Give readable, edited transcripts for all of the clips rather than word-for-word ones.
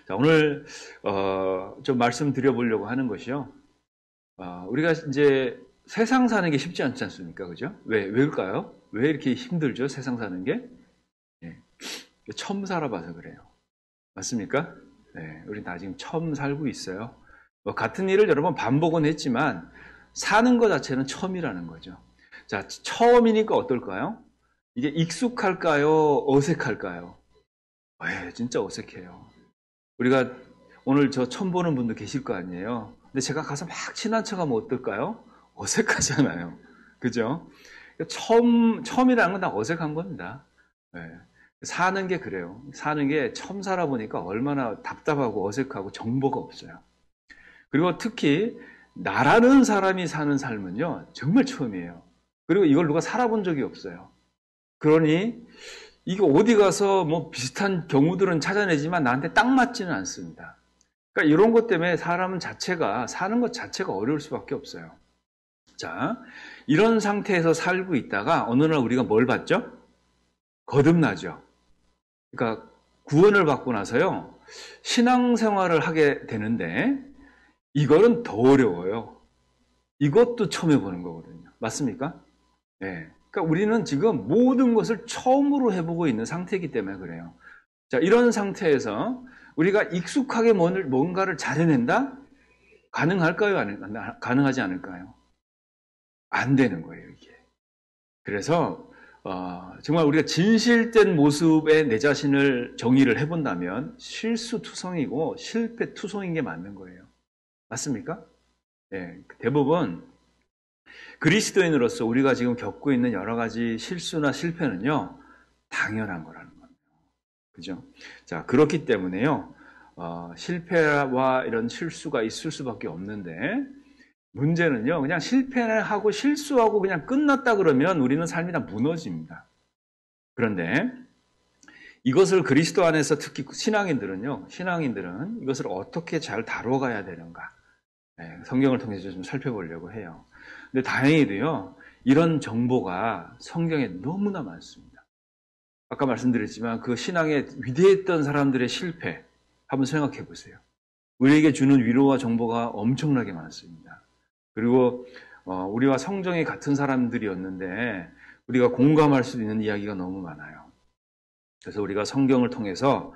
자, 오늘 좀 말씀드려보려고 하는 것이요. 우리가 이제 세상 사는 게 쉽지 않지 않습니까? 그죠? 왜일까요? 왜 이렇게 힘들죠? 세상 사는 게? 네. 처음 살아봐서 그래요. 맞습니까? 네, 우리 다 지금 처음 살고 있어요. 같은 일을 여러 번 반복은 했지만 사는 것 자체는 처음이라는 거죠. 자, 처음이니까 어떨까요? 이게 익숙할까요? 어색할까요? 진짜 어색해요. 우리가 오늘 저 처음 보는 분도 계실 거 아니에요. 근데 제가 가서 막 친한 척하면 어떨까요? 어색하잖아요. 그죠? 처음이라는 건 다 어색한 겁니다. 네. 사는 게 그래요. 사는 게 처음 살아보니까 얼마나 답답하고 어색하고 정보가 없어요. 그리고 특히 나라는 사람이 사는 삶은요, 정말 처음이에요. 그리고 이걸 누가 살아본 적이 없어요. 그러니 이게 어디 가서 뭐 비슷한 경우들은 찾아내지만 나한테 딱 맞지는 않습니다. 그러니까 이런 것 때문에 사람 자체가 사는 것 자체가 어려울 수밖에 없어요. 자, 이런 상태에서 살고 있다가 어느 날 우리가 뭘 받죠? 거듭나죠. 그러니까 구원을 받고 나서요, 신앙생활을 하게 되는데 이거는 더 어려워요. 이것도 처음 해보는 거거든요. 맞습니까? 네. 그러니까 우리는 지금 모든 것을 처음으로 해보고 있는 상태이기 때문에 그래요. 자, 이런 상태에서 우리가 익숙하게 뭔가를 잘 해낸다? 가능할까요? 가능하지 않을까요? 안 되는 거예요, 이게. 그래서 정말 우리가 진실된 모습의 내 자신을 정의를 해본다면 실수투성이고 실패투성인 게 맞는 거예요. 맞습니까? 네, 대부분 그리스도인으로서 우리가 지금 겪고 있는 여러 가지 실수나 실패는요, 당연한 거라는 겁니다. 그죠? 자, 그렇기 때문에요, 실패와 이런 실수가 있을 수밖에 없는데, 문제는요, 그냥 실패하고 실수하고 그냥 끝났다 그러면 우리는 삶이 다 무너집니다. 그런데 이것을 그리스도 안에서 특히 신앙인들은 이것을 어떻게 잘 다뤄가야 되는가? 네, 성경을 통해서 좀 살펴보려고 해요. 근데 다행히도요, 이런 정보가 성경에 너무나 많습니다. 아까 말씀드렸지만 그 신앙에 위대했던 사람들의 실패 한번 생각해 보세요. 우리에게 주는 위로와 정보가 엄청나게 많습니다. 그리고 우리와 성정이 같은 사람들이었는데 우리가 공감할 수 있는 이야기가 너무 많아요. 그래서 우리가 성경을 통해서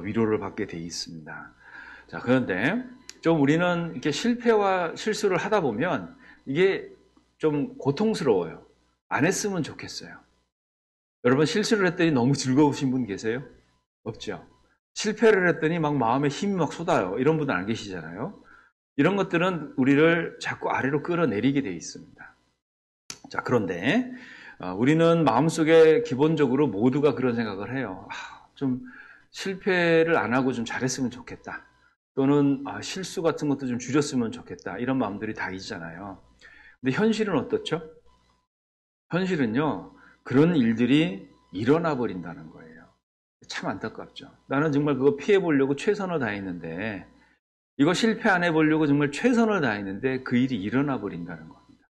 위로를 받게 돼 있습니다. 자, 그런데 좀 우리는 이렇게 실패와 실수를 하다 보면 이게 좀 고통스러워요. 안 했으면 좋겠어요. 여러분 실수를 했더니 너무 즐거우신 분 계세요? 없죠. 실패를 했더니 막 마음에 힘이 막 쏟아요. 이런 분은 안 계시잖아요. 이런 것들은 우리를 자꾸 아래로 끌어내리게 되어 있습니다. 자, 그런데 우리는 마음속에 기본적으로 모두가 그런 생각을 해요. 좀 실패를 안 하고 좀 잘했으면 좋겠다. 또는 실수 같은 것도 좀 줄였으면 좋겠다. 이런 마음들이 다 있잖아요. 근데 현실은 어떻죠? 현실은요, 그런 일들이 일어나 버린다는 거예요. 참 안타깝죠. 나는 정말 그거 피해 보려고 최선을 다했는데, 이거 실패 안 해보려고 정말 최선을 다했는데 그 일이 일어나 버린다는 겁니다.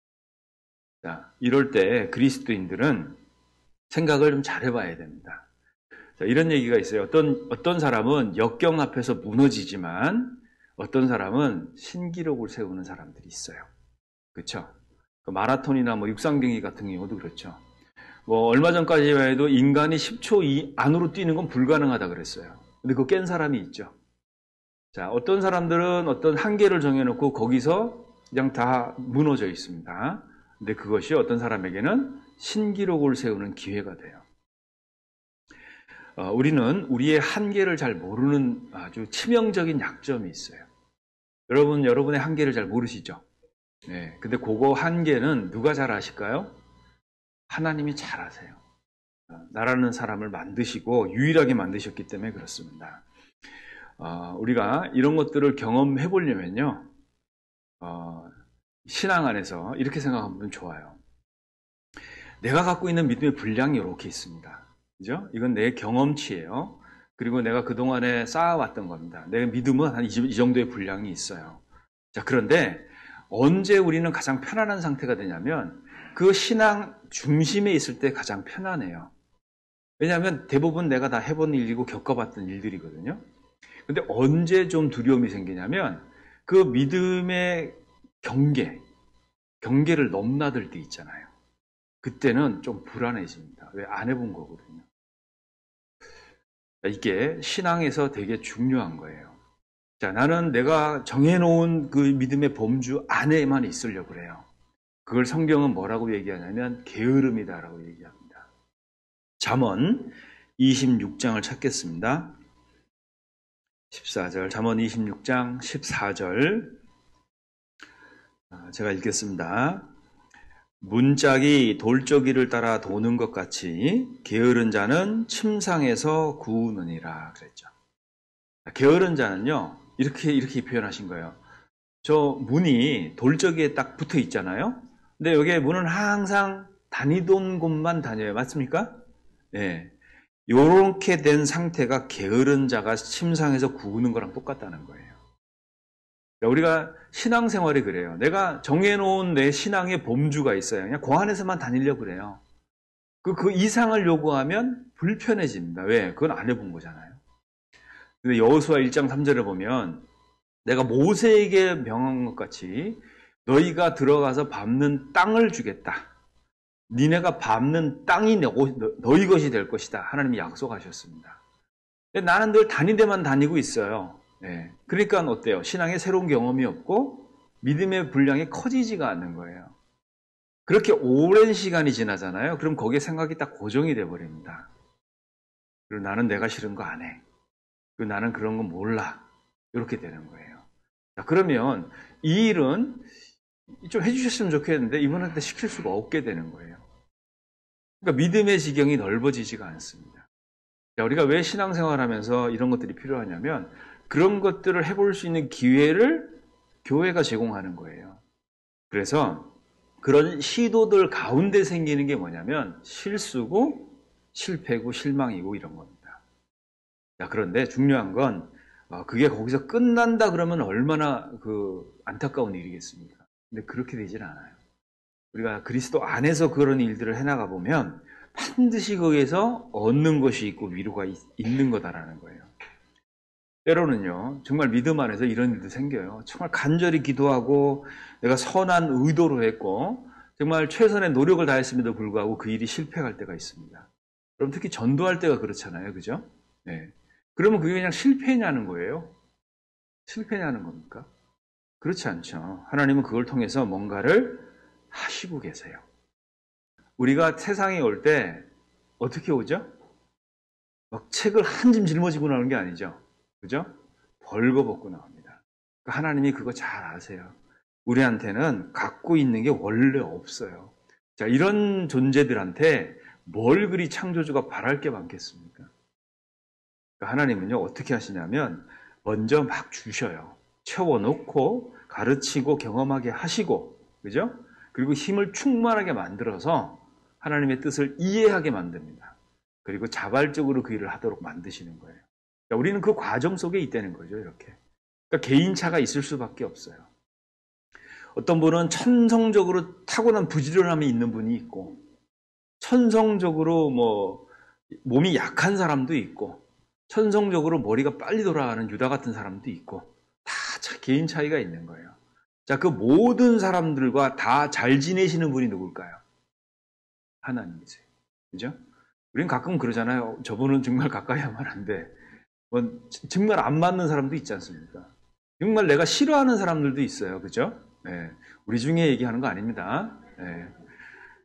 자, 이럴 때 그리스도인들은 생각을 좀 잘 해봐야 됩니다. 자, 이런 얘기가 있어요. 어떤 사람은 역경 앞에서 무너지지만 어떤 사람은 신기록을 세우는 사람들이 있어요. 그렇죠? 마라톤이나 육상 경기 같은 경우도 그렇죠. 얼마 전까지만 해도 인간이 10초 안으로 뛰는 건 불가능하다 그랬어요. 근데 그거 깬 사람이 있죠. 자, 어떤 사람들은 어떤 한계를 정해놓고 거기서 그냥 다 무너져 있습니다. 근데 그것이 어떤 사람에게는 신기록을 세우는 기회가 돼요. 우리는 우리의 한계를 잘 모르는 아주 치명적인 약점이 있어요. 여러분의 한계를 잘 모르시죠? 네. 근데 그거 한계는 누가 잘 아실까요? 하나님이 잘 아세요. 나라는 사람을 만드시고 유일하게 만드셨기 때문에 그렇습니다. 우리가 이런 것들을 경험해 보려면요, 신앙 안에서 이렇게 생각하면 좋아요. 내가 갖고 있는 믿음의 분량이 이렇게 있습니다. 그죠? 이건 내 경험치예요. 그리고 내가 그동안에 쌓아왔던 겁니다. 내 믿음은 한 이 정도의 분량이 있어요. 자, 그런데 언제 우리는 가장 편안한 상태가 되냐면 그 신앙 중심에 있을 때 가장 편안해요. 왜냐하면 대부분 내가 다 해본 일이고 겪어봤던 일들이거든요. 근데 언제 좀 두려움이 생기냐면 그 믿음의 경계를 넘나들 때 있잖아요. 그때는 좀 불안해집니다. 왜? 안 해본 거거든요. 이게 신앙에서 되게 중요한 거예요. 자, 나는 내가 정해놓은 그 믿음의 범주 안에만 있으려고 그래요. 그걸 성경은 뭐라고 얘기하냐면 게으름이다라고 얘기합니다. 잠언 26장을 찾겠습니다. 14절, 잠언 26장 14절 제가 읽겠습니다. 문짝이 돌저기를 따라 도는 것 같이 게으른 자는 침상에서 구우느니라 그랬죠. 게으른 자는요, 이렇게 표현하신 거예요. 저 문이 돌저기에 딱 붙어 있잖아요. 근데 여기에 문은 항상 다니던 곳만 다녀요. 맞습니까? 네. 요렇게 된 상태가 게으른 자가 침상에서 구우는 거랑 똑같다는 거예요. 우리가 신앙생활이 그래요. 내가 정해놓은 내 신앙의 범주가 있어요. 그냥 그 안에서만 다니려고 그래요. 그 이상을 요구하면 불편해집니다. 왜? 그건 안 해본 거잖아요. 근데 여호수아 1장 3절을 보면 내가 모세에게 명한 것 같이 너희가 들어가서 밟는 땅을 주겠다. 니네가 밟는 땅이 너희 것이 될 것이다. 하나님이 약속하셨습니다. 근데 나는 늘 다닌 데만 다니고 있어요. 네. 그러니까 어때요? 신앙에 새로운 경험이 없고 믿음의 분량이 커지지가 않는 거예요. 그렇게 오랜 시간이 지나잖아요. 그럼 거기에 생각이 딱 고정이 돼버립니다. 그리고 나는 내가 싫은 거 안 해. 그리고 나는 그런 거 몰라. 이렇게 되는 거예요. 자, 그러면 이 일은 좀 해주셨으면 좋겠는데 이분한테 시킬 수가 없게 되는 거예요. 그러니까 믿음의 지경이 넓어지지가 않습니다. 자, 우리가 왜 신앙생활하면서 이런 것들이 필요하냐면 그런 것들을 해볼 수 있는 기회를 교회가 제공하는 거예요. 그래서 그런 시도들 가운데 생기는 게 뭐냐면 실수고 실패고 실망이고 이런 겁니다. 자, 그런데 중요한 건 그게 거기서 끝난다 그러면 얼마나 안타까운 일이겠습니까? 근데 그렇게 되질 않아요. 우리가 그리스도 안에서 그런 일들을 해나가 보면 반드시 거기에서 얻는 것이 있고 위로가 있는 거다라는 거예요. 때로는요, 정말 믿음 안에서 이런 일도 생겨요. 정말 간절히 기도하고 내가 선한 의도로 했고 정말 최선의 노력을 다했음에도 불구하고 그 일이 실패할 때가 있습니다. 그럼 특히 전도할 때가 그렇잖아요. 그죠? 네. 그러면 그게 그냥 실패냐는 거예요? 실패냐는 겁니까? 그렇지 않죠. 하나님은 그걸 통해서 뭔가를 하시고 계세요. 우리가 세상에 올 때 어떻게 오죠? 막 책을 한 짐 짊어지고 나오는 게 아니죠. 그죠? 벌거벗고 나옵니다. 하나님이 그거 잘 아세요. 우리한테는 갖고 있는 게 원래 없어요. 자, 이런 존재들한테 뭘 그리 창조주가 바랄 게 많겠습니까? 하나님은요, 어떻게 하시냐면 먼저 막 주셔요. 채워놓고 가르치고 경험하게 하시고, 그죠? 그리고 힘을 충만하게 만들어서 하나님의 뜻을 이해하게 만듭니다. 그리고 자발적으로 그 일을 하도록 만드시는 거예요. 그러니까 우리는 그 과정 속에 있다는 거죠, 이렇게. 그러니까 개인차가 있을 수밖에 없어요. 어떤 분은 천성적으로 타고난 부지런함이 있는 분이 있고, 천성적으로 몸이 약한 사람도 있고, 천성적으로 머리가 빨리 돌아가는 유다 같은 사람도 있고, 다 개인 차이가 있는 거예요. 자, 그 모든 사람들과 다 잘 지내시는 분이 누굴까요? 하나님이세요. 그죠? 우리는 가끔 그러잖아요. 저분은 정말 가까이 하면 안 돼. 정말 안 맞는 사람도 있지 않습니까? 정말 내가 싫어하는 사람들도 있어요. 그죠? 네. 우리 중에 얘기하는 거 아닙니다. 네.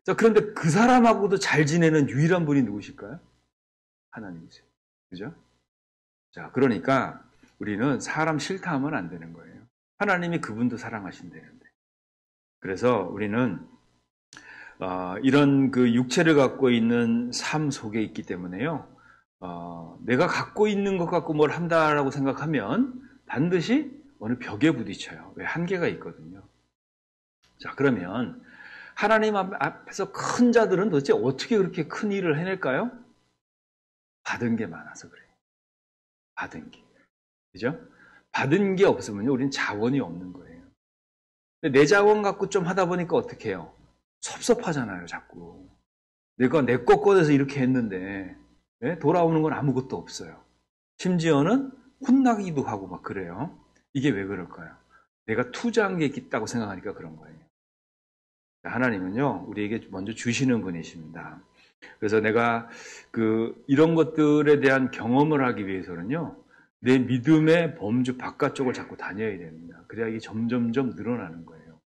자, 그런데 그 사람하고도 잘 지내는 유일한 분이 누구실까요? 하나님이세요. 그죠? 자, 그러니까 우리는 사람 싫다 하면 안 되는 거예요. 하나님이 그분도 사랑하신다는데. 그래서 우리는 이런 그 육체를 갖고 있는 삶 속에 있기 때문에요. 내가 갖고 있는 것 갖고 뭘 한다라고 생각하면 반드시 어느 벽에 부딪혀요. 왜? 한계가 있거든요. 자, 그러면 하나님 앞에서 큰 자들은 도대체 어떻게 그렇게 큰 일을 해낼까요? 받은 게 많아서 그래요. 받은 게. 그죠? 받은 게 없으면요, 우리는 자원이 없는 거예요. 근데 내 자원 갖고 좀 하다 보니까 어떻게 해요? 섭섭하잖아요, 자꾸. 내가 내 것 꺼내서 이렇게 했는데, 네? 돌아오는 건 아무것도 없어요. 심지어는 혼나기도 하고 막 그래요. 이게 왜 그럴까요? 내가 투자한 게 있다고 생각하니까 그런 거예요. 하나님은요, 우리에게 먼저 주시는 분이십니다. 그래서 내가 이런 것들에 대한 경험을 하기 위해서는요, 내 믿음의 범주 바깥쪽을 자꾸 다녀야 됩니다. 그래야 이게 점점점 늘어나는 거예요.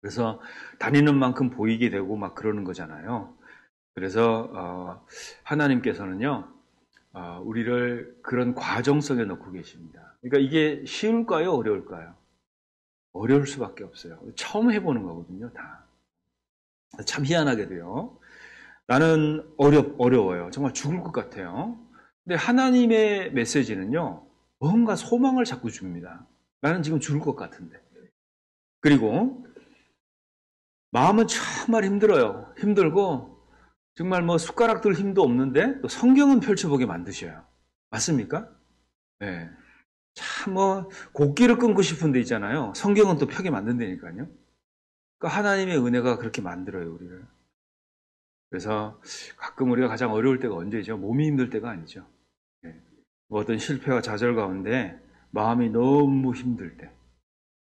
그래서 다니는 만큼 보이게 되고 막 그러는 거잖아요. 그래서 하나님께서는요, 우리를 그런 과정성에 넣고 계십니다. 그러니까 이게 쉬울까요? 어려울까요? 어려울 수밖에 없어요. 처음 해보는 거거든요, 다. 참 희한하게도요. 나는 어려워요. 정말 죽을 것 같아요. 근데 하나님의 메시지는요, 뭔가 소망을 자꾸 줍니다. 나는 지금 죽을 것 같은데. 그리고 마음은 정말 힘들어요. 힘들고 정말 뭐 숟가락 들 힘도 없는데 또 성경은 펼쳐보게 만드셔요. 맞습니까? 네. 참 뭐 곡기를 끊고 싶은 데 있잖아요. 성경은 또 펴게 만든다니까요. 그러니까 하나님의 은혜가 그렇게 만들어요, 우리를. 그래서 가끔 우리가 가장 어려울 때가 언제죠? 몸이 힘들 때가 아니죠. 네. 뭐 어떤 실패와 좌절 가운데 마음이 너무 힘들 때,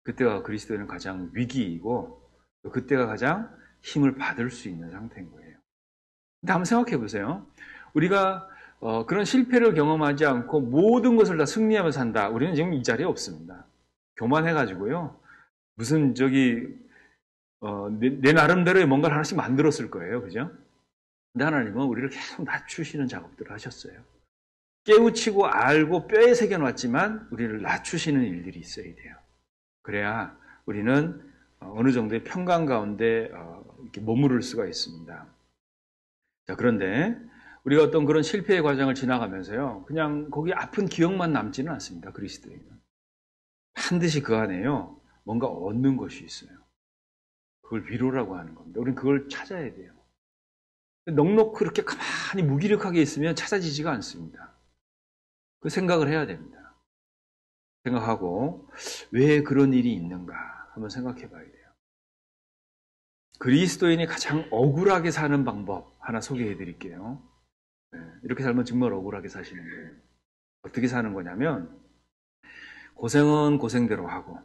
그때가 그리스도인은 가장 위기이고 또 그때가 가장 힘을 받을 수 있는 상태인 거예요. 근데 한번 생각해 보세요. 우리가 그런 실패를 경험하지 않고 모든 것을 다 승리하며 산다. 우리는 지금 이 자리에 없습니다. 교만해가지고요. 무슨 내 나름대로의 뭔가를 하나씩 만들었을 거예요. 그죠? 근데 하나님은 우리를 계속 낮추시는 작업들을 하셨어요. 깨우치고 알고 뼈에 새겨놨지만 우리를 낮추시는 일들이 있어야 돼요. 그래야 우리는 어느 정도의 평강 가운데 이렇게 머무를 수가 있습니다. 자, 그런데 우리가 어떤 그런 실패의 과정을 지나가면서요, 그냥 거기 아픈 기억만 남지는 않습니다. 그리스도인은 반드시 그 안에요 뭔가 얻는 것이 있어요. 그걸 위로라고 하는 겁니다. 우리는 그걸 찾아야 돼요. 넉넉히 그렇게 가만히 무기력하게 있으면 찾아지지가 않습니다. 그 생각을 해야 됩니다. 생각하고 왜 그런 일이 있는가 한번 생각해 봐야 돼요. 그리스도인이 가장 억울하게 사는 방법 하나 소개해 드릴게요. 이렇게 살면 정말 억울하게 사시는 거예요. 어떻게 사는 거냐면 고생은 고생대로 하고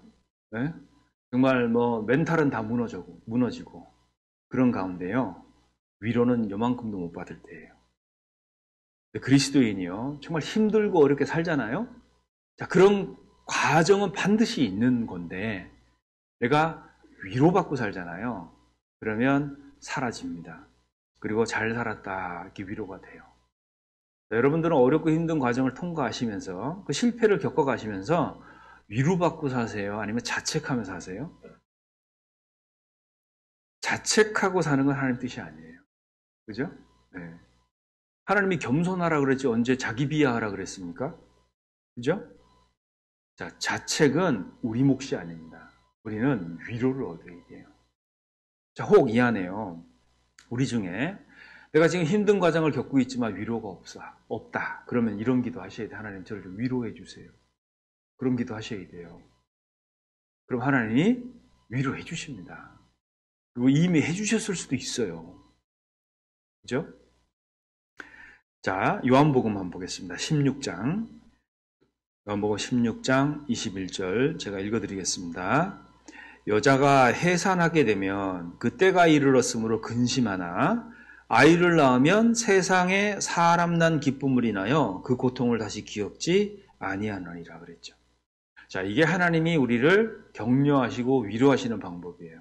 정말 뭐 멘탈은 다 무너지고 그런 가운데요. 위로는 요만큼도 못 받을 때예요. 그리스도인이요. 정말 힘들고 어렵게 살잖아요. 자, 그런 과정은 반드시 있는 건데 내가 위로받고 살잖아요. 그러면 사라집니다. 그리고 잘 살았다 이렇게 위로가 돼요. 자, 여러분들은 어렵고 힘든 과정을 통과하시면서 그 실패를 겪어가시면서 위로받고 사세요? 아니면 자책하며 사세요? 자책하고 사는 건 하나님 뜻이 아니에요. 그죠? 네. 하나님이 겸손하라 그랬지 언제 자기 비하하라 그랬습니까? 그죠? 자, 자책은 우리 몫이 아닙니다. 우리는 위로를 얻어야 돼요. 자, 혹 이 안에요. 우리 중에 내가 지금 힘든 과정을 겪고 있지만 위로가 없다. 그러면 이런 기도 하셔야 돼요. 하나님 저를 좀 위로해 주세요. 그런 기도 하셔야 돼요. 그럼 하나님이 위로해 주십니다. 그리고 이미 해 주셨을 수도 있어요. 그죠? 자, 요한복음 한번 보겠습니다. 16장. 요한복음 16장 21절 제가 읽어드리겠습니다. 여자가 해산하게 되면 그때가 이르렀으므로 근심하나 아이를 낳으면 세상에 사람 난 기쁨을 인하여 그 고통을 다시 기억지 아니하느니라 그랬죠. 자, 이게 하나님이 우리를 격려하시고 위로하시는 방법이에요.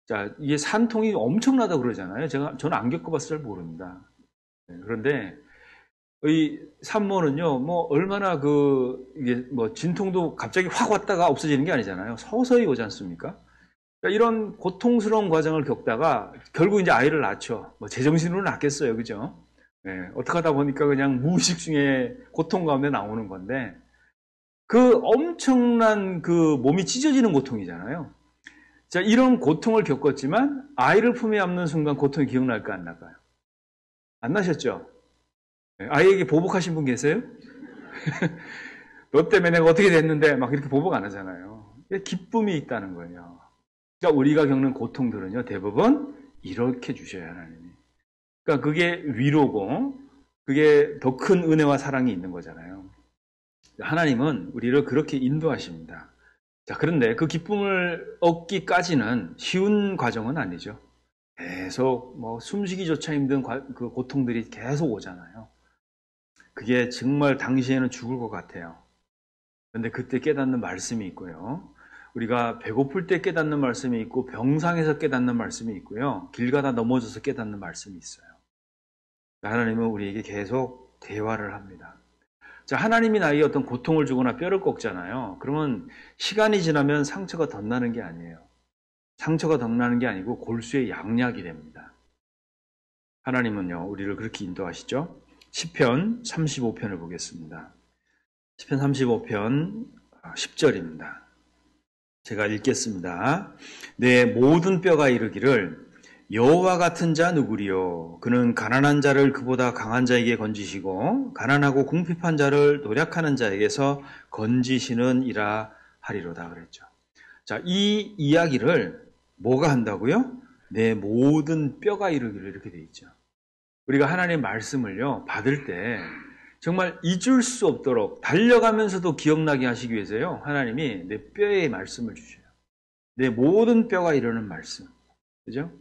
자, 이게 산통이 엄청나다고 그러잖아요. 저는 안 겪어봐서 잘 모릅니다. 그런데 이 산모는요, 뭐 얼마나 이게 뭐 진통도 갑자기 확 왔다가 없어지는 게 아니잖아요. 서서히 오지 않습니까? 그러니까 이런 고통스러운 과정을 겪다가 결국 이제 아이를 낳죠. 뭐 제정신으로 낳겠어요, 그죠? 어떻게 하다 보니까 그냥 무의식 중에 고통 가운데 나오는 건데 그 엄청난 몸이 찢어지는 고통이잖아요. 자, 이런 고통을 겪었지만 아이를 품에 안는 순간 고통이 기억날까 안 날까요? 안 나셨죠? 아이에게 보복하신 분 계세요? 너 때문에 내가 어떻게 됐는데 막 이렇게 보복 안 하잖아요. 기쁨이 있다는 거예요. 그러니까 우리가 겪는 고통들은요, 대부분 이렇게 주셔요, 하나님이. 그러니까 그게 위로고 그게 더 큰 은혜와 사랑이 있는 거잖아요. 하나님은 우리를 그렇게 인도하십니다. 자, 그런데 그 기쁨을 얻기까지는 쉬운 과정은 아니죠. 계속 숨쉬기조차 힘든 그 고통들이 계속 오잖아요. 그게 정말 당시에는 죽을 것 같아요. 그런데 그때 깨닫는 말씀이 있고요. 우리가 배고플 때 깨닫는 말씀이 있고 병상에서 깨닫는 말씀이 있고요. 길 가다 넘어져서 깨닫는 말씀이 있어요. 하나님은 우리에게 계속 대화를 합니다. 자, 하나님이 나에게 어떤 고통을 주거나 뼈를 꺾잖아요. 그러면 시간이 지나면 상처가 덧나는 게 아니에요. 상처가 덧나는 게 아니고 골수의 양약이 됩니다. 하나님은요, 우리를 그렇게 인도하시죠. 시편 35편을 보겠습니다. 시편 35편 10절입니다. 제가 읽겠습니다. 내 모든 뼈가 이르기를 여호와 같은 자 누구리요? 그는 가난한 자를 그보다 강한 자에게 건지시고 가난하고 궁핍한 자를 노력하는 자에게서 건지시는 이라 하리로다 그랬죠. 자, 이 이야기를 뭐가 한다고요? 내 모든 뼈가 이르기를 이렇게 돼 있죠. 우리가 하나님의 말씀을요 받을 때 정말 잊을 수 없도록 달려가면서도 기억나게 하시기 위해서요 하나님이 내 뼈에 말씀을 주셔요. 내 모든 뼈가 이르는 말씀. 그죠?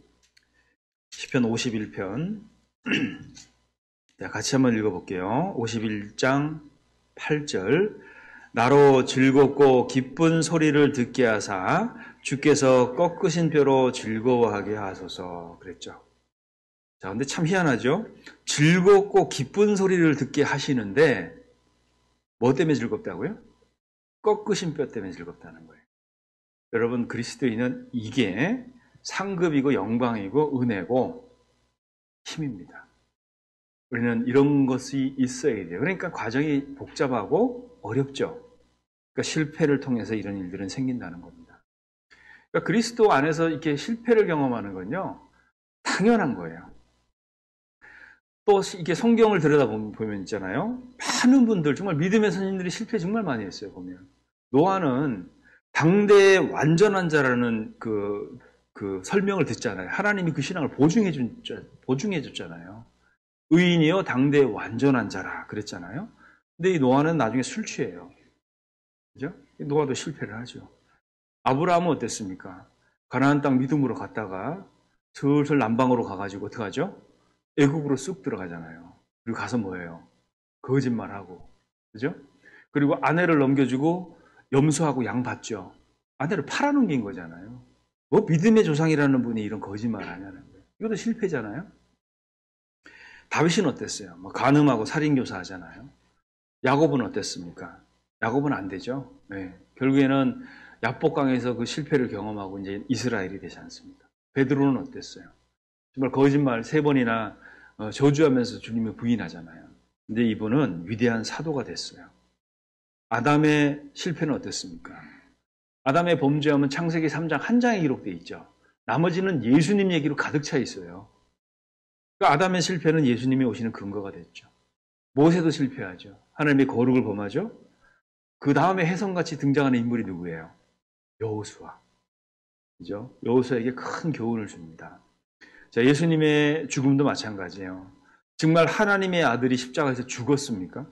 시편 51편 같이 한번 읽어볼게요. 51장 8절 나로 즐겁고 기쁜 소리를 듣게 하사 주께서 꺾으신 뼈로 즐거워하게 하소서 그랬죠. 자, 근데 참 희한하죠? 즐겁고 기쁜 소리를 듣게 하시는데 뭐 때문에 즐겁다고요? 꺾으신 뼈 때문에 즐겁다는 거예요. 여러분, 그리스도인은 이게 상급이고 영광이고 은혜고 힘입니다. 우리는 이런 것이 있어야 돼요. 그러니까 과정이 복잡하고 어렵죠. 그러니까 실패를 통해서 이런 일들은 생긴다는 겁니다. 그러니까 그리스도 안에서 이렇게 실패를 경험하는 건요, 당연한 거예요. 또 이렇게 성경을 들여다보면 있잖아요. 많은 분들, 정말 믿음의 선생님들이 실패 정말 많이 했어요, 보면. 노아는 당대의 완전한 자라는 그 설명을 듣잖아요. 하나님이 그 신앙을 보증해줬잖아요. 의인이요, 당대의 완전한 자라 그랬잖아요. 근데 이 노아는 나중에 술 취해요. 그죠? 노아도 실패를 하죠. 아브라함은 어땠습니까? 가나안 땅 믿음으로 갔다가 슬슬 남방으로 가가지고 어떡하죠? 애국으로 쑥 들어가잖아요. 그리고 가서 뭐예요? 거짓말하고. 그죠? 그리고 아내를 넘겨주고 염소하고 양 받죠. 아내를 팔아넘긴 거잖아요. 뭐 믿음의 조상이라는 분이 이런 거짓말 하냐는 거예요. 이것도 실패잖아요. 다윗은 어땠어요? 뭐 간음하고 살인교사 하잖아요. 야곱은 어땠습니까? 야곱은 안 되죠. 네. 결국에는 야복강에서 그 실패를 경험하고 이제 이스라엘이 되지 않습니까? 베드로는 어땠어요? 정말 거짓말 3번이나 저주하면서 주님을 부인하잖아요. 근데 이분은 위대한 사도가 됐어요. 아담의 실패는 어땠습니까? 아담의 범죄함은 창세기 3장 한 장에 기록되어 있죠. 나머지는 예수님 얘기로 가득 차 있어요. 그러니까 아담의 실패는 예수님이 오시는 근거가 됐죠. 모세도 실패하죠. 하나님의 거룩을 범하죠. 그 다음에 혜성같이 등장하는 인물이 누구예요? 여호수아. 그죠? 여호수아에게 큰 교훈을 줍니다. 자, 예수님의 죽음도 마찬가지예요. 정말 하나님의 아들이 십자가에서 죽었습니까?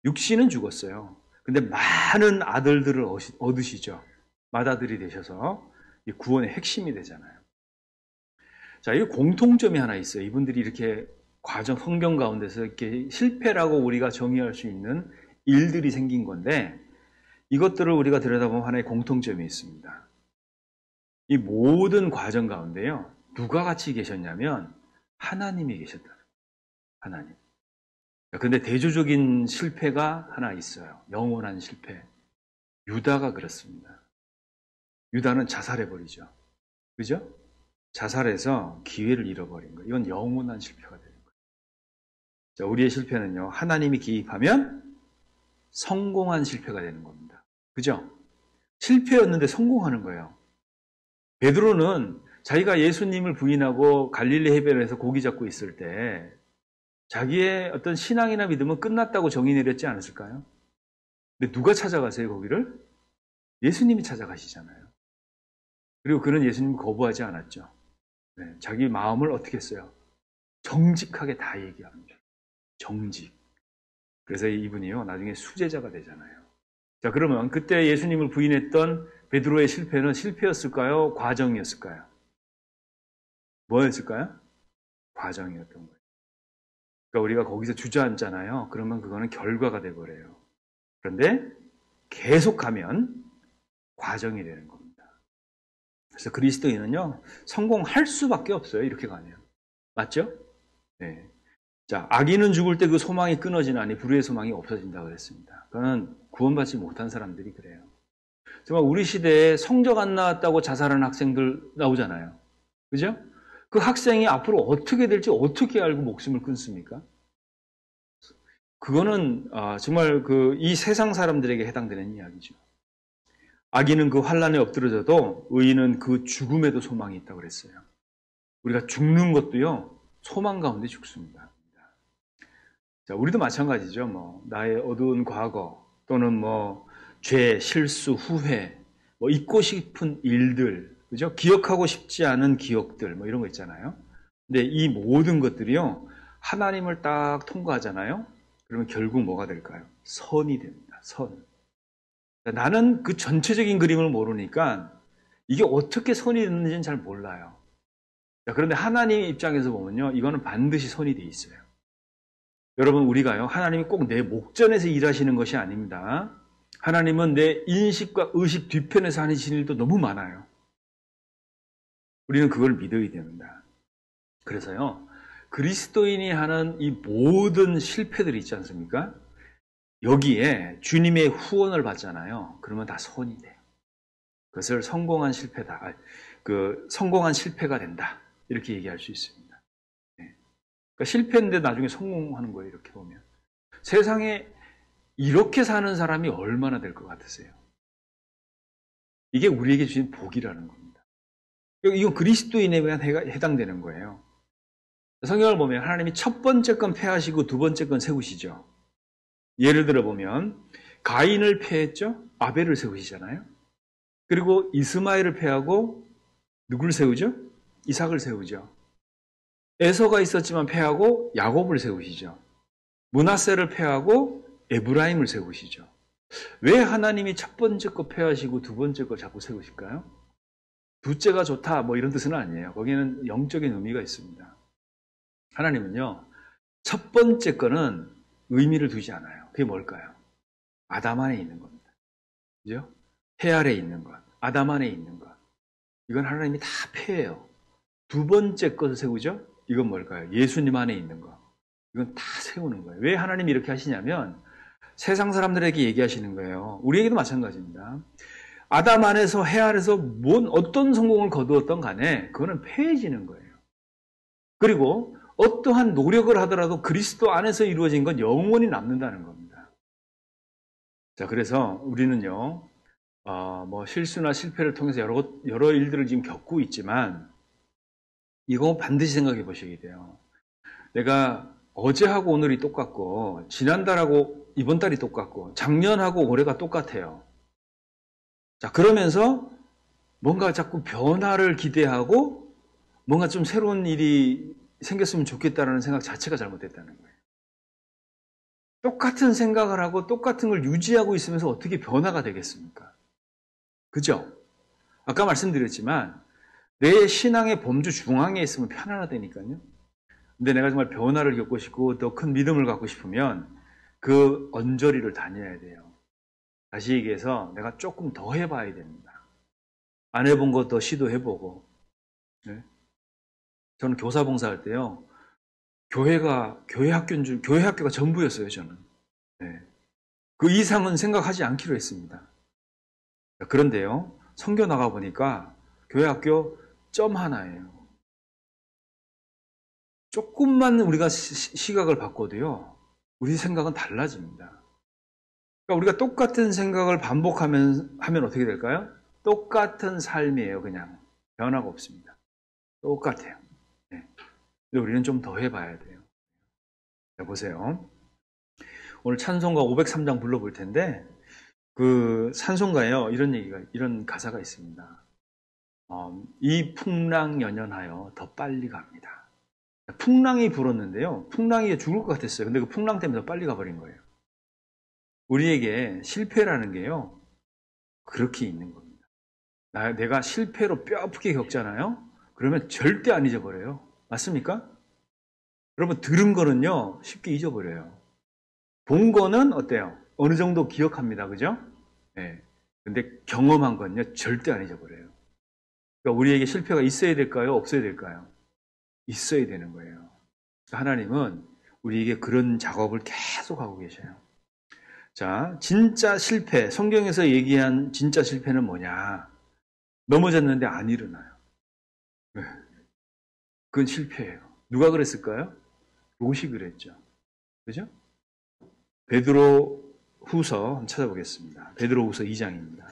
육신은 죽었어요. 근데 많은 아들들을 얻으시죠. 맏아들이 되셔서 구원의 핵심이 되잖아요. 자, 이 공통점이 하나 있어요. 이분들이 이렇게 성경 가운데서 이렇게 실패라고 우리가 정의할 수 있는 일들이 생긴 건데, 이것들을 우리가 들여다보면 하나의 공통점이 있습니다. 이 모든 과정 가운데요, 누가 같이 계셨냐면 하나님이 계셨다. 하나님. 근데 대조적인 실패가 하나 있어요. 영원한 실패. 유다가 그렇습니다. 유다는 자살해버리죠. 그죠? 자살해서 기회를 잃어버린 거예요. 이건 영원한 실패가 되는 거예요. 자, 우리의 실패는요, 하나님이 개입하면 성공한 실패가 되는 겁니다. 그죠? 실패였는데 성공하는 거예요. 베드로는 자기가 예수님을 부인하고 갈릴리 해변에서 고기 잡고 있을 때 자기의 어떤 신앙이나 믿음은 끝났다고 정의 내렸지 않았을까요? 근데 누가 찾아가세요, 거기를? 예수님이 찾아가시잖아요. 그리고 그는 예수님 거부하지 않았죠. 네, 자기 마음을 어떻게 했어요? 정직하게 다 얘기합니다. 정직. 그래서 이분이요, 나중에 수제자가 되잖아요. 자, 그러면 그때 예수님을 부인했던 베드로의 실패는 실패였을까요? 과정이었을까요? 뭐였을까요? 과정이었던 거예요. 그러니까 우리가 거기서 주저앉잖아요. 그러면 그거는 결과가 돼버려요. 그런데 계속 가면 과정이 되는 겁니다. 그래서 그리스도인은요, 성공할 수밖에 없어요. 이렇게 가면. 맞죠? 네. 자, 악인은 죽을 때 그 소망이 끊어지나니 불의의 소망이 없어진다고 그랬습니다. 그거는 구원받지 못한 사람들이 그래요. 정말 우리 시대에 성적 안 나왔다고 자살하는 학생들 나오잖아요. 그죠? 그 학생이 앞으로 어떻게 될지 어떻게 알고 목숨을 끊습니까? 그거는 정말 이 세상 사람들에게 해당되는 이야기죠. 악인은 그 환란에 엎드려져도 의인은 그 죽음에도 소망이 있다고 그랬어요. 우리가 죽는 것도요, 소망 가운데 죽습니다. 자, 우리도 마찬가지죠. 나의 어두운 과거 또는 죄, 실수, 후회, 잊고 싶은 일들, 그죠? 기억하고 싶지 않은 기억들, 이런 거 있잖아요. 근데 이 모든 것들이요, 하나님을 딱 통과하잖아요. 그러면 결국 뭐가 될까요? 선이 됩니다. 선. 나는 그 전체적인 그림을 모르니까 이게 어떻게 선이 됐는지는 잘 몰라요. 자, 그런데 하나님 입장에서 보면요, 이거는 반드시 선이 돼 있어요. 여러분, 우리가요, 하나님이 꼭 내 목전에서 일하시는 것이 아닙니다. 하나님은 내 인식과 의식 뒤편에서 하시는 일도 너무 많아요. 우리는 그걸 믿어야 됩니다. 그래서요, 그리스도인이 하는 이 모든 실패들이 있지 않습니까? 여기에 주님의 후원을 받잖아요. 그러면 다 선이 돼요. 그것을 성공한 실패다. 성공한 실패가 된다. 이렇게 얘기할 수 있습니다. 네. 그러니까 실패인데 나중에 성공하는 거예요. 이렇게 보면. 세상에 이렇게 사는 사람이 얼마나 될 것 같으세요? 이게 우리에게 주신 복이라는 겁니다. 이건 그리스도인에 해당되는 거예요. 성경을 보면 하나님이 첫 번째 건 패하시고 두 번째 건 세우시죠. 예를 들어 보면 가인을 패했죠. 아벨을 세우시잖아요. 그리고 이스마엘을 패하고 누구를 세우죠? 이삭을 세우죠. 에서가 있었지만 패하고 야곱을 세우시죠. 므낫세를 패하고 에브라임을 세우시죠. 왜 하나님이 첫 번째 거 패하시고 두 번째 거 자꾸 세우실까요? 둘째가 좋다 이런 뜻은 아니에요. 거기는 영적인 의미가 있습니다. 하나님은요, 첫 번째 거는 의미를 두지 않아요. 그게 뭘까요? 아담 안에 있는 겁니다. 그죠? 해 아래 있는 것, 아담 안에 있는 것. 이건 하나님이 다 패예요. 두 번째 것을 세우죠? 이건 뭘까요? 예수님 안에 있는 것. 이건 다 세우는 거예요. 왜 하나님이 이렇게 하시냐면 세상 사람들에게 얘기하시는 거예요. 우리에게도 마찬가지입니다. 아담 안에서 해 아래서 어떤 성공을 거두었던 간에 그거는 패해지는 거예요. 그리고 어떠한 노력을 하더라도 그리스도 안에서 이루어진 건 영원히 남는다는 겁니다. 자, 그래서 우리는요, 실수나 실패를 통해서 여러 일들을 지금 겪고 있지만, 이거 반드시 생각해 보셔야 돼요. 내가 어제하고 오늘이 똑같고, 지난달하고 이번 달이 똑같고, 작년하고 올해가 똑같아요. 자, 그러면서 뭔가 자꾸 변화를 기대하고, 뭔가 좀 새로운 일이 생겼으면 좋겠다는 생각 자체가 잘못됐다는 거예요. 똑같은 생각을 하고 똑같은 걸 유지하고 있으면서 어떻게 변화가 되겠습니까? 그죠? 아까 말씀드렸지만 내 신앙의 범주 중앙에 있으면 편안하다니까요. 근데 내가 정말 변화를 겪고 싶고 더 큰 믿음을 갖고 싶으면 그 언저리를 다녀야 돼요. 다시 얘기해서 내가 조금 더 해봐야 됩니다. 안 해본 거 더 시도해보고. 네? 저는 교사 봉사할 때요, 교회 학교가 전부였어요, 저는. 네. 그 이상은 생각하지 않기로 했습니다. 그런데요, 선교 나가보니까 교회 학교 점 하나예요. 조금만 우리가 시각을 바꿔도요, 우리 생각은 달라집니다. 그러니까 우리가 똑같은 생각을 반복하면 어떻게 될까요? 똑같은 삶이에요, 그냥. 변화가 없습니다. 똑같아요. 네. 근데 우리는 좀 더 해봐야 돼요. 자, 보세요. 오늘 찬송가 503장 불러볼 텐데, 그 찬송가에요, 이런 가사가 있습니다. 이 풍랑 연연하여 더 빨리 갑니다. 풍랑이 불었는데요, 풍랑이 죽을 것 같았어요. 근데 그 풍랑 때문에 더 빨리 가버린 거예요. 우리에게 실패라는 게요, 그렇게 있는 겁니다. 내가 실패로 뼈 아프게 겪잖아요? 그러면 절대 안 잊어버려요. 맞습니까? 여러분, 들은 거는요, 쉽게 잊어버려요. 본 거는 어때요? 어느 정도 기억합니다. 그죠? 네. 근데 경험한 건요, 절대 안 잊어버려요. 그러니까 우리에게 실패가 있어야 될까요? 없어야 될까요? 있어야 되는 거예요. 하나님은 우리에게 그런 작업을 계속 하고 계셔요. 자, 진짜 실패, 성경에서 얘기한 진짜 실패는 뭐냐? 넘어졌는데 안 일어나요. 네. 그건 실패예요. 누가 그랬을까요? 롯이 그랬죠. 그죠? 베드로 후서 한번 찾아보겠습니다. 베드로 후서 2장입니다.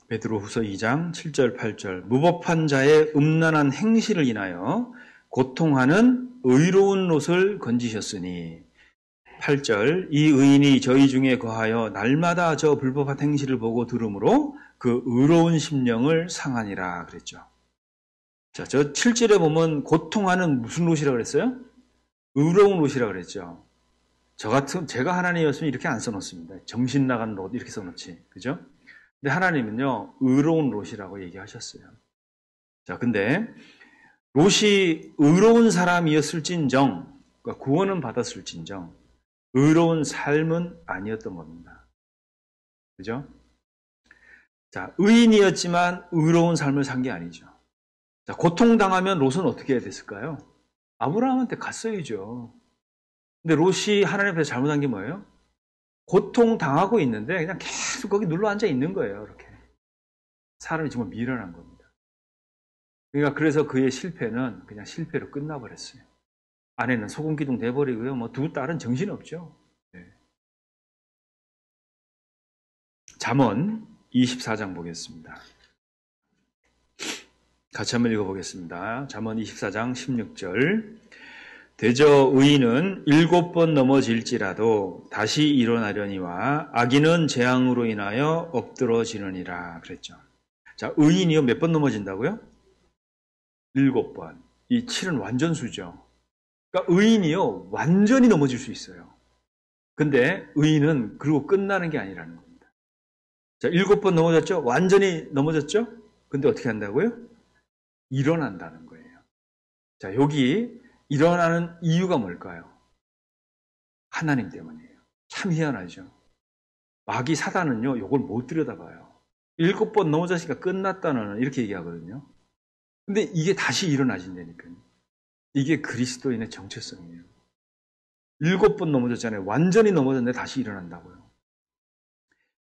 베드로 후서 2장 7절 8절 무법한 자의 음란한 행실을 인하여 고통하는 의로운 롯을 건지셨으니 8절 이 의인이 저희 중에 거하여 날마다 저 불법한 행실을 보고 들으므로 그 의로운 심령을 상하니라 그랬죠. 자, 저 7절에 보면 고통하는 무슨 롯이라고 그랬어요? 의로운 롯이라고 그랬죠. 제가 하나님이었으면 이렇게 안 써놓습니다. 정신 나간 롯 이렇게 써놓지. 그죠? 근데 하나님은요, 의로운 롯이라고 얘기하셨어요. 자, 근데 롯이 의로운 사람이었을진정, 그러니까 구원은 받았을진정, 의로운 삶은 아니었던 겁니다. 그죠? 자, 의인이었지만 의로운 삶을 산 게 아니죠. 자, 고통당하면 롯은 어떻게 해야 됐을까요? 아브라함한테 갔어야죠. 근데 롯이 하나님 앞에서 잘못한 게 뭐예요? 고통당하고 있는데 그냥 계속 거기 눌러 앉아 있는 거예요. 이렇게. 사람이 정말 미련한 겁니다. 그러니까 그래서 그의 실패는 그냥 실패로 끝나버렸어요. 아내는 소금기둥 돼버리고요. 뭐 두 딸은 정신없죠. 네. 잠언 24장 보겠습니다. 같이 한번 읽어보겠습니다. 잠언 24장 16절 대저 의인은 7번 넘어질지라도 다시 일어나려니와 악인은 재앙으로 인하여 엎드러지느니라 그랬죠. 자, 의인이요 몇 번 넘어진다고요? 7번. 이 7은 완전수죠. 그러니까 의인이요 완전히 넘어질 수 있어요. 근데 의인은 그리고 끝나는 게 아니라는 겁니다. 자, 7번 넘어졌죠? 완전히 넘어졌죠? 근데 어떻게 한다고요? 일어난다는 거예요. 자, 여기 일어나는 이유가 뭘까요? 하나님 때문이에요. 참 희한하죠. 마귀 사단은요, 이걸 못 들여다봐요. 7번 넘어졌으니까 끝났다는 이렇게 얘기하거든요. 근데 이게 다시 일어나진다니까요. 이게 그리스도인의 정체성이에요. 7번 넘어졌잖아요. 완전히 넘어졌는데 다시 일어난다고요.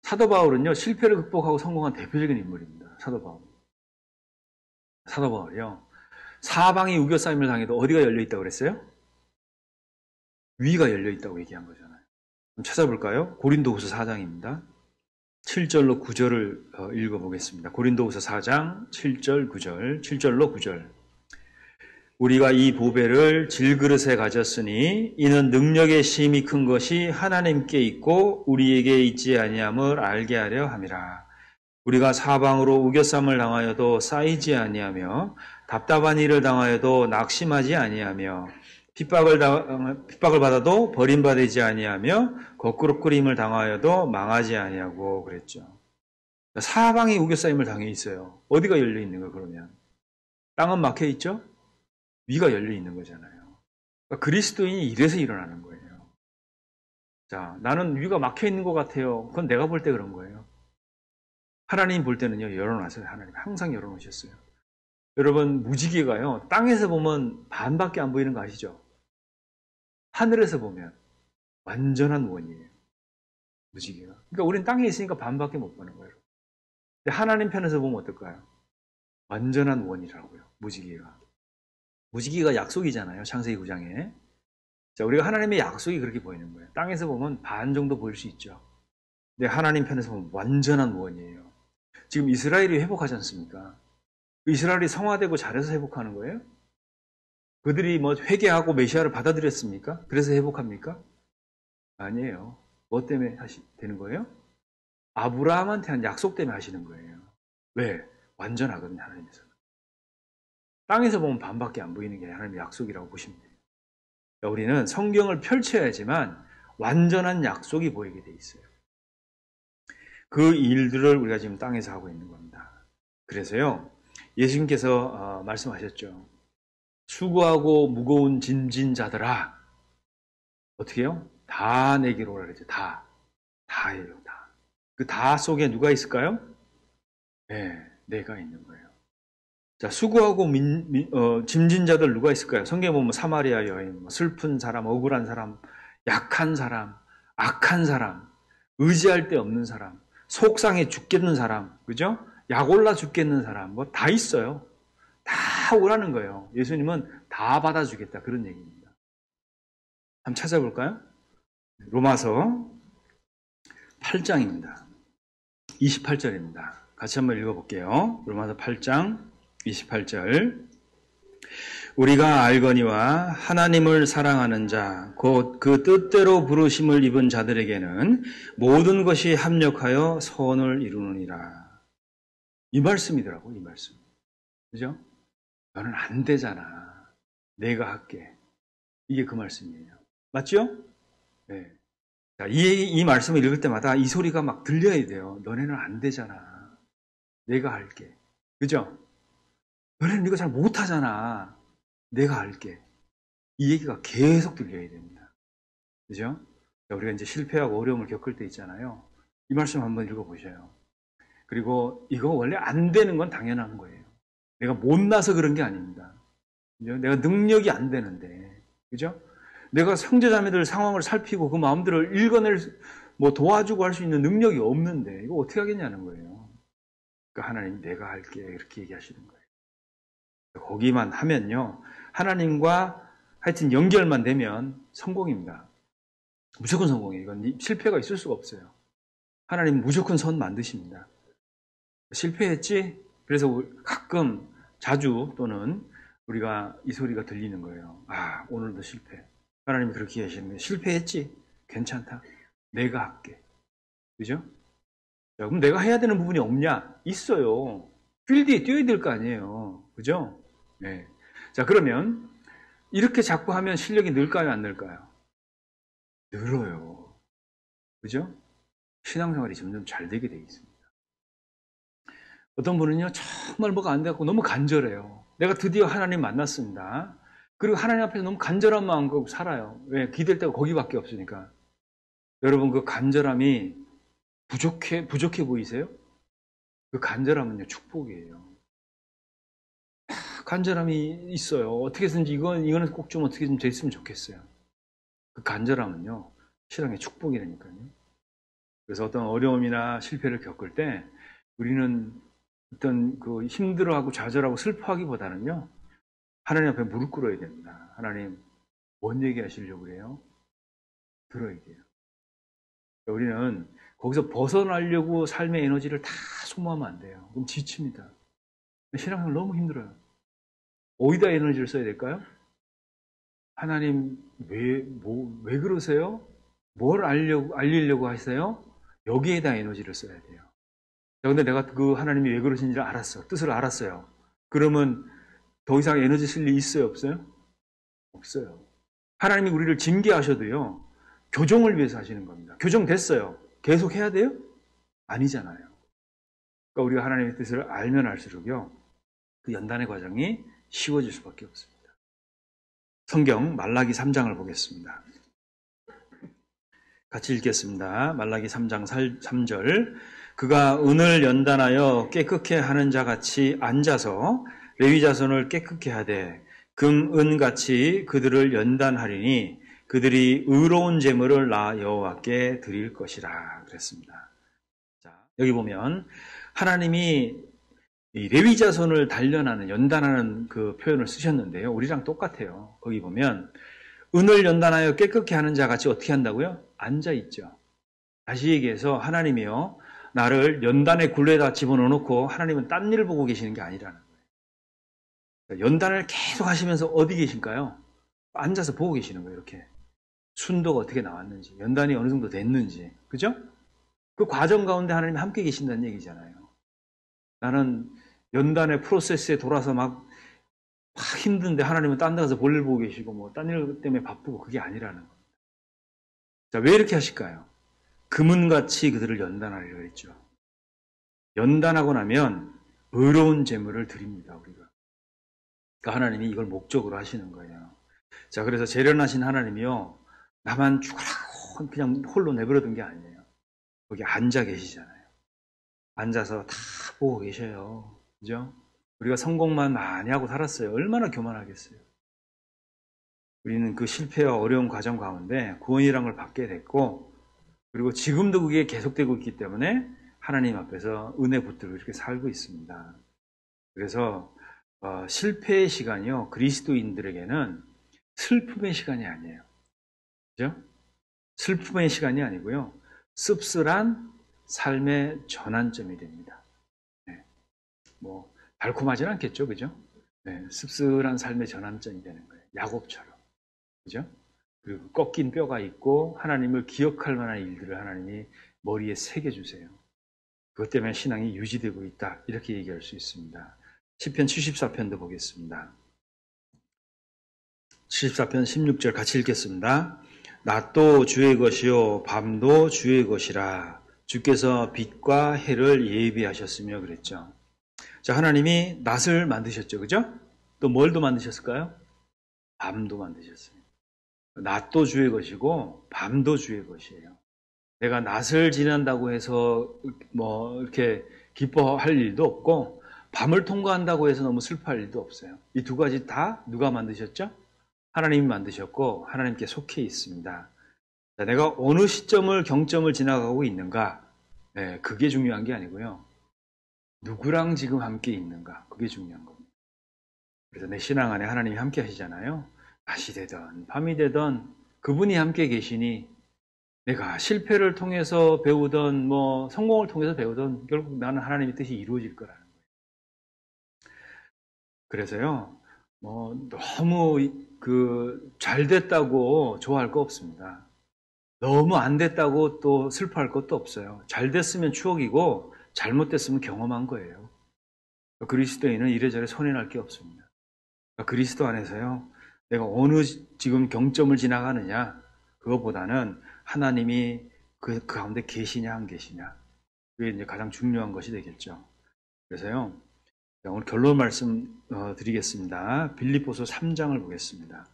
사도 바울은요, 실패를 극복하고 성공한 대표적인 인물입니다. 사도 바울. 사도 바울이요. 사방이 우겨싸임을 당해도 어디가 열려있다고 그랬어요? 위가 열려있다고 얘기한 거잖아요. 그럼 찾아볼까요? 고린도후서 4장입니다. 7절로 9절을 읽어보겠습니다. 고린도후서 4장 7절 9절 7절로 9절 우리가 이 보배를 질그릇에 가졌으니 이는 능력의 심이 큰 것이 하나님께 있고 우리에게 있지 아니함을 알게 하려 함이라. 우리가 사방으로 우겨쌈을 당하여도 쌓이지 아니하며 답답한 일을 당하여도 낙심하지 아니하며 핍박을 받아도 버림받지 아니하며 거꾸로 끓임을 당하여도 망하지 아니하고 그랬죠. 사방이 우겨싸임을 당해 있어요. 어디가 열려 있는 거예요, 그러면? 땅은 막혀 있죠? 위가 열려 있는 거잖아요. 그러니까 그리스도인이 이래서 일어나는 거예요. 자, 나는 위가 막혀 있는 것 같아요. 그건 내가 볼 때 그런 거예요. 하나님 볼 때는요, 열어놨어요. 하나님 항상 열어놓으셨어요. 여러분, 무지개가요, 땅에서 보면 반밖에 안 보이는 거 아시죠? 하늘에서 보면 완전한 원이에요. 무지개가. 그러니까 우린 땅에 있으니까 반밖에 못 보는 거예요. 근데 하나님 편에서 보면 어떨까요? 완전한 원이라고요. 무지개가. 무지개가 약속이잖아요. 창세기 9장에. 자, 우리가 하나님의 약속이 그렇게 보이는 거예요. 땅에서 보면 반 정도 보일 수 있죠. 근데 하나님 편에서 보면 완전한 원이에요. 지금 이스라엘이 회복하지 않습니까? 이스라엘이 성화되고 잘해서 회복하는 거예요? 그들이 뭐 회개하고 메시아를 받아들였습니까? 그래서 회복합니까? 아니에요. 뭐 때문에 되는 거예요? 아브라함한테 한 약속 때문에 하시는 거예요. 왜? 완전하거든요, 하나님에서. 땅에서 보면 반밖에 안 보이는 게 하나님의 약속이라고 보시면 돼요. 우리는 성경을 펼쳐야지만 완전한 약속이 보이게 돼 있어요. 그 일들을 우리가 지금 땅에서 하고 있는 겁니다. 그래서요, 예수님께서 말씀하셨죠. 수고하고 무거운 짐진 자들아, 어떻게 해요? 다 내게로 오라 그랬죠. 다예요, 다. 그 다 속에 누가 있을까요? 네, 내가 있는 거예요. 자, 수고하고 짐진 자들 누가 있을까요? 성경에 보면 사마리아 여인, 슬픈 사람, 억울한 사람, 약한 사람, 악한 사람, 의지할 데 없는 사람, 속상해 죽겠는 사람, 그죠? 약 올라 죽겠는 사람, 뭐 다 있어요. 다 오라는 거예요. 예수님은 다 받아주겠다. 그런 얘기입니다. 한번 찾아볼까요? 로마서 8장입니다. 28절입니다. 같이 한번 읽어볼게요. 로마서 8장 28절. 우리가 알거니와 하나님을 사랑하는 자, 곧 그 뜻대로 부르심을 입은 자들에게는 모든 것이 합력하여 선을 이루느니라. 이 말씀이더라고, 이 말씀. 그죠? 너는 안 되잖아. 내가 할게. 이게 그 말씀이에요. 맞죠? 네. 자, 이 말씀을 읽을 때마다 이 소리가 막 들려야 돼요. 너네는 안 되잖아. 내가 할게. 그죠? 너네는 이거 잘 못하잖아. 내가 할게. 이 얘기가 계속 들려야 됩니다. 그죠? 자, 우리가 이제 실패하고 어려움을 겪을 때 있잖아요. 이 말씀 한번 읽어보셔요. 그리고 이거 원래 안 되는 건 당연한 거예요. 내가 못나서 그런 게 아닙니다. 그죠? 내가 능력이 안 되는데. 그죠? 내가 형제자매들 상황을 살피고 그 마음들을 읽어낼, 도와주고 할 수 있는 능력이 없는데, 이거 어떻게 하겠냐는 거예요. 그러니까 하나님, 내가 할게. 이렇게 얘기하시는 거예요. 거기만 하면요. 하나님과 하여튼 연결만 되면 성공입니다. 무조건 성공이에요. 이건 실패가 있을 수가 없어요. 하나님 무조건 선 만드십니다. 실패했지? 그래서 가끔, 자주 또는 우리가 이 소리가 들리는 거예요. 아, 오늘도 실패. 하나님이 그렇게 하시는 거예요. 실패했지? 괜찮다. 내가 할게. 그죠? 자, 그럼 내가 해야 되는 부분이 없냐? 있어요. 필드에 뛰어야 될 거 아니에요. 그죠? 네. 자, 그러면 이렇게 자꾸 하면 실력이 늘까요? 안 늘까요? 늘어요. 그죠? 신앙생활이 점점 잘 되게 돼 있습니다. 어떤 분은요, 정말 뭐가 안 돼갖고 너무 간절해요. 내가 드디어 하나님 만났습니다. 그리고 하나님 앞에서 너무 간절한 마음 갖고 살아요. 왜? 기댈 데가 거기밖에 없으니까. 여러분, 그 간절함이 부족해 보이세요? 그 간절함은요, 축복이에요. 간절함이 있어요. 어떻게 해서든지 이거는 꼭 좀 어떻게 좀 됐으면 좋겠어요. 그 간절함은요, 신앙의 축복이라니까요. 그래서 어떤 어려움이나 실패를 겪을 때 우리는 어떤 그 힘들어하고 좌절하고 슬퍼하기보다는요, 하나님 앞에 무릎 꿇어야 됩니다. 하나님, 뭔 얘기 하시려고 그래요? 들어야 돼요. 우리는 거기서 벗어나려고 삶의 에너지를 다 소모하면 안 돼요. 그럼 지칩니다. 신앙생활 너무 힘들어요. 어디다 에너지를 써야 될까요? 하나님, 왜 그러세요? 뭘 알리려고 하세요? 여기에다 에너지를 써야 돼요. 근데 내가 그 하나님이 왜 그러신지를 알았어. 뜻을 알았어요. 그러면 더 이상 에너지 쓸 일 있어요? 없어요? 없어요. 하나님이 우리를 징계하셔도요, 교정을 위해서 하시는 겁니다. 교정됐어요. 계속 해야 돼요? 아니잖아요. 그러니까 우리가 하나님의 뜻을 알면 알수록요, 그 연단의 과정이 쉬워질 수밖에 없습니다. 성경 말라기 3장을 보겠습니다. 같이 읽겠습니다. 말라기 3장 3절. 그가 은을 연단하여 깨끗게 하는 자 같이 앉아서 레위 자손을 깨끗게 하되 금, 은 같이 그들을 연단하리니 그들이 의로운 제물을 나 여호와께 드릴 것이라 그랬습니다. 자, 여기 보면 하나님이 이 레위 자손을 단련하는, 연단하는 그 표현을 쓰셨는데요. 우리랑 똑같아요. 거기 보면 은을 연단하여 깨끗게 하는 자 같이 어떻게 한다고요? 앉아있죠. 다시 얘기해서 하나님이요, 나를 연단의 굴레에다 집어넣어놓고 하나님은 딴 일을 보고 계시는 게 아니라는 거예요. 연단을 계속 하시면서 어디 계실까요? 앉아서 보고 계시는 거예요. 이렇게 순도가 어떻게 나왔는지, 연단이 어느 정도 됐는지, 그죠? 그 과정 가운데 하나님이 함께 계신다는 얘기잖아요. 나는 연단의 프로세스에 돌아서 막 힘든데 하나님은 딴 데 가서 볼일 보고 계시고 딴 일 때문에 바쁘고, 그게 아니라는 겁니다. 자, 왜 이렇게 하실까요? 금은같이 그들을 연단하리라 그랬죠. 연단하고 나면 의로운 제물을 드립니다, 우리가. 그러니까 하나님이 이걸 목적으로 하시는 거예요. 자, 그래서 재련하신 하나님이요, 나만 죽으라고 그냥 홀로 내버려둔 게 아니에요. 거기 앉아 계시잖아요. 앉아서 다 보고 계셔요. 그죠? 우리가 성공만 많이 하고 살았어요. 얼마나 교만하겠어요. 우리는 그 실패와 어려운 과정 가운데 구원이라는 걸 받게 됐고, 그리고 지금도 그게 계속되고 있기 때문에 하나님 앞에서 은혜 붙들고 이렇게 살고 있습니다. 그래서 실패의 시간이요, 그리스도인들에게는 슬픔의 시간이 아니에요. 그죠? 슬픔의 시간이 아니고요, 씁쓸한 삶의 전환점이 됩니다. 네. 뭐 달콤하진 않겠죠, 그죠? 네, 씁쓸한 삶의 전환점이 되는 거예요. 야곱처럼, 그죠? 그리고 꺾인 뼈가 있고 하나님을 기억할 만한 일들을 하나님이 머리에 새겨주세요. 그것 때문에 신앙이 유지되고 있다, 이렇게 얘기할 수 있습니다. 시편 74편도 보겠습니다. 74편 16절 같이 읽겠습니다. 낮도 주의 것이요 밤도 주의 것이라. 주께서 빛과 해를 예비하셨으며 그랬죠. 자, 하나님이 낮을 만드셨죠, 그죠? 또 뭘 도 만드셨을까요? 밤도 만드셨어요. 낮도 주의 것이고 밤도 주의 것이에요. 내가 낮을 지난다고 해서 뭐 이렇게 기뻐할 일도 없고, 밤을 통과한다고 해서 너무 슬퍼할 일도 없어요. 이 두 가지 다 누가 만드셨죠? 하나님이 만드셨고 하나님께 속해 있습니다. 자, 내가 어느 시점을 경점을 지나가고 있는가, 네, 그게 중요한 게 아니고요, 누구랑 지금 함께 있는가, 그게 중요한 겁니다. 그래서 내 신앙 안에 하나님이 함께 하시잖아요. 낮이 되든 밤이 되든 그분이 함께 계시니 내가 실패를 통해서 배우든 뭐 성공을 통해서 배우든 결국 나는 하나님의 뜻이 이루어질 거라는 거예요. 그래서요, 뭐 너무 잘 됐다고 좋아할 거 없습니다. 너무 안 됐다고 또 슬퍼할 것도 없어요. 잘 됐으면 추억이고 잘못됐으면 경험한 거예요. 그리스도인은 이래저래 손해날 게 없습니다. 그리스도 안에서요, 내가 어느 지금 경점을 지나가느냐, 그것보다는 하나님이 그 가운데 계시냐 안 계시냐, 그게 이제 가장 중요한 것이 되겠죠. 그래서요, 오늘 결론 말씀 드리겠습니다. 빌립보서 3장을 보겠습니다.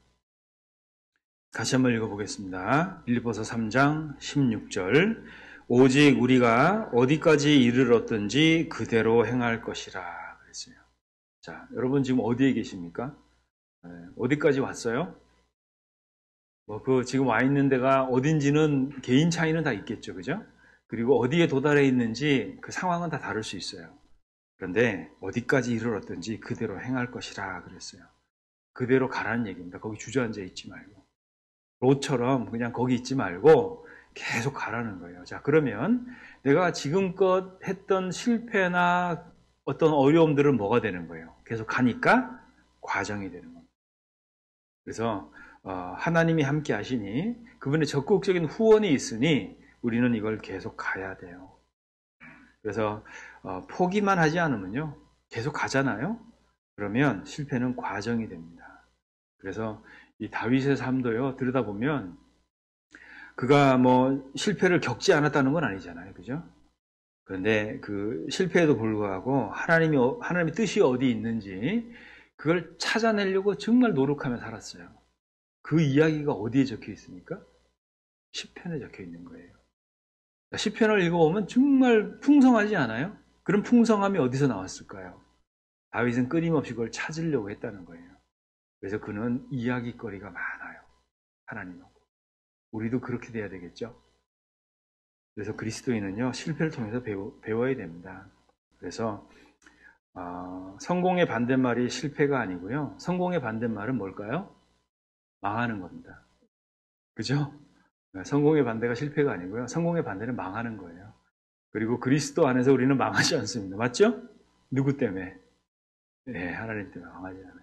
같이 한번 읽어보겠습니다. 빌립보서 3장 16절. 오직 우리가 어디까지 이르렀든지 그대로 행할 것이라 그랬어요. 자, 여러분 지금 어디에 계십니까? 어디까지 왔어요? 지금 와 있는 데가 어딘지는 개인 차이는 다 있겠죠, 그죠? 그리고 어디에 도달해 있는지 그 상황은 다 다를 수 있어요. 그런데 어디까지 이르렀든지 그대로 행할 것이라 그랬어요. 그대로 가라는 얘기입니다. 거기 주저앉아 있지 말고. 롯처럼 그냥 거기 있지 말고 계속 가라는 거예요. 자, 그러면 내가 지금껏 했던 실패나 어떤 어려움들은 뭐가 되는 거예요? 계속 가니까 과정이 되는 겁니다. 그래서 하나님이 함께 하시니 그분의 적극적인 후원이 있으니 우리는 이걸 계속 가야 돼요. 그래서 포기만 하지 않으면요, 계속 가잖아요. 그러면 실패는 과정이 됩니다. 그래서 이 다윗의 삶도요, 들여다보면 그가 뭐 실패를 겪지 않았다는 건 아니잖아요, 그죠? 그런데 그 실패에도 불구하고 하나님의 뜻이 어디 있는지 그걸 찾아내려고 정말 노력하며 살았어요. 그 이야기가 어디에 적혀 있습니까? 시편에 적혀 있는 거예요. 시편을 읽어보면 정말 풍성하지 않아요? 그런 풍성함이 어디서 나왔을까요? 다윗은 끊임없이 그걸 찾으려고 했다는 거예요. 그래서 그는 이야기거리가 많아요. 하나님하고. 우리도 그렇게 돼야 되겠죠? 그래서 그리스도인은요, 실패를 통해서 배워야 됩니다. 그래서 성공의 반대말이 실패가 아니고요, 성공의 반대말은 뭘까요? 망하는 겁니다. 그죠? 성공의 반대가 실패가 아니고요, 성공의 반대는 망하는 거예요. 그리고 그리스도 안에서 우리는 망하지 않습니다. 맞죠? 누구 때문에? 네, 하나님 때문에 망하지 않아요.